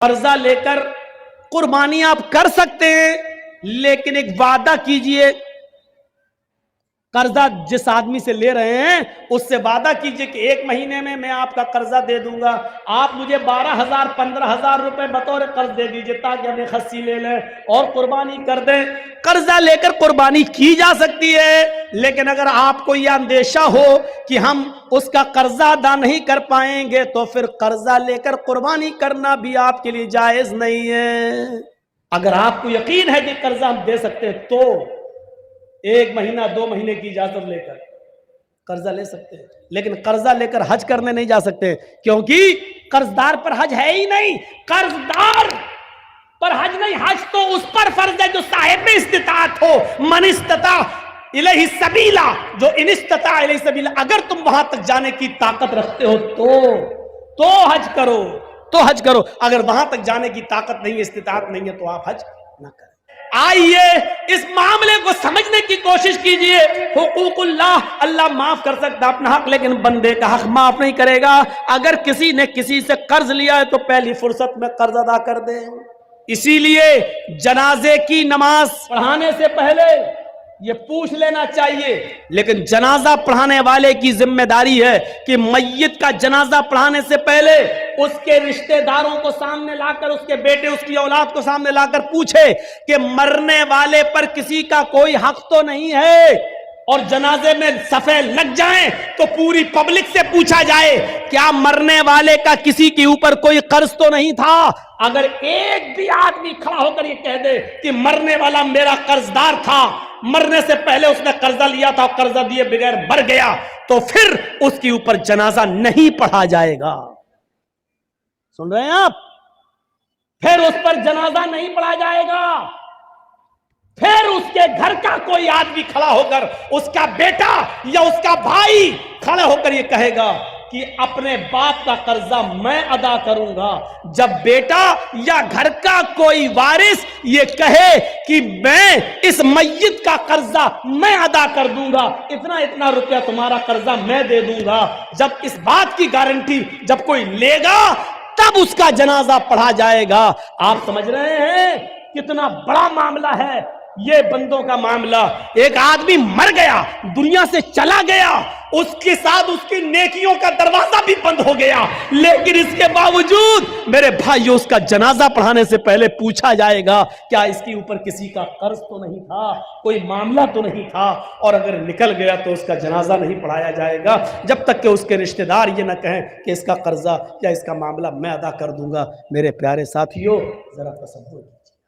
कर्जा लेकर कुर्बानी आप कर सकते हैं, लेकिन एक वादा कीजिए, कर्जा जिस आदमी से ले रहे हैं उससे वादा कीजिए कि 1 महीने में मैं आपका कर्जा दे दूंगा, आप मुझे 12,000 15,000 रुपए बतौर कर्ज दे दीजिए ताकि हमें खस्सी ले लें और कुर्बानी कर दें। कर्जा लेकर कुर्बानी की जा सकती है, लेकिन अगर आपको यह अंदेशा हो कि हम उसका कर्जा अदा नहीं कर पाएंगे तो फिर कर्जा लेकर कुर्बानी करना भी आपके लिए जायज नहीं है। अगर आपको यकीन है कि कर्जा हम दे सकते हैं तो 1 महीना 2 महीने की इजाजत लेकर कर्जा ले सकते हैं, लेकिन कर्जा लेकर हज करने नहीं जा सकते, क्योंकि कर्जदार पर हज है ही नहीं। कर्जदार पर हज नहीं, हज तो उस पर फर्ज है जो साहिब इस्तिताअत हो। मन इस्तता इलैहि सबीला, जो इनिस्तता इलैहि सबीला, अगर तुम वहां तक जाने की ताकत रखते हो तो हज करो, तो हज करो। अगर वहां तक जाने की ताकत नहीं है, इस्तिताअत नहीं है, तो आप हज ना करें। आइए इस मामले को समझने की कोशिश कीजिए। हुकूकुल्लाह, अल्लाह माफ कर सकता अपना हक, लेकिन बंदे का हक माफ नहीं करेगा। अगर किसी ने किसी से कर्ज लिया है तो पहली फुर्सत में कर्ज अदा कर दे। इसीलिए जनाजे की नमाज पढ़ाने से पहले ये पूछ लेना चाहिए, लेकिन जनाजा पढ़ाने वाले की जिम्मेदारी है कि मय्यत का जनाजा पढ़ाने से पहले उसके रिश्तेदारों को सामने लाकर, उसके बेटे उसकी औलाद को सामने लाकर पूछे कि मरने वाले पर किसी का कोई हक तो नहीं है। और जनाजे में सफे लग जाएं तो पूरी पब्लिक से पूछा जाए क्या मरने वाले का किसी के ऊपर कोई कर्ज तो नहीं था। अगर एक भी आदमी खड़ा होकर ये कह दे कि मरने वाला मेरा कर्जदार था, मरने से पहले उसने कर्जा लिया था, कर्जा दिए बगैर मर गया, तो फिर उसके ऊपर जनाजा नहीं पढ़ा जाएगा। सुन रहे हैं आप? फिर उस पर जनाजा नहीं पढ़ा जाएगा। फिर उसके घर का कोई आदमी खड़ा होकर, उसका बेटा या उसका भाई खड़ा होकर ये कहेगा कि अपने बाप का कर्जा मैं अदा करूंगा। जब बेटा या घर का कोई वारिस ये कहे कि मैं इस मय्यत का कर्जा मैं अदा कर दूंगा, इतना इतना रुपया तुम्हारा कर्जा मैं दे दूंगा, जब इस बात की गारंटी जब कोई लेगा तब उसका जनाजा पढ़ा जाएगा। आप समझ रहे हैं कितना बड़ा मामला है ये बंदों का मामला। एक आदमी मर गया, दुनिया से चला गया, उसके साथ उसकी नेकियों का दरवाजा भी बंद हो गया, लेकिन इसके बावजूद मेरे भाइयों उसका जनाजा पढ़ाने से पहले पूछा जाएगा क्या इसके ऊपर किसी का कर्ज तो नहीं था, कोई मामला तो नहीं था। और अगर निकल गया तो उसका जनाजा नहीं पढ़ाया जाएगा जब तक कि उसके रिश्तेदार ये ना कहें कि इसका कर्जा या इसका मामला मैं अदा कर दूंगा। मेरे प्यारे साथियों, जरा तसव्वुर कीजिए।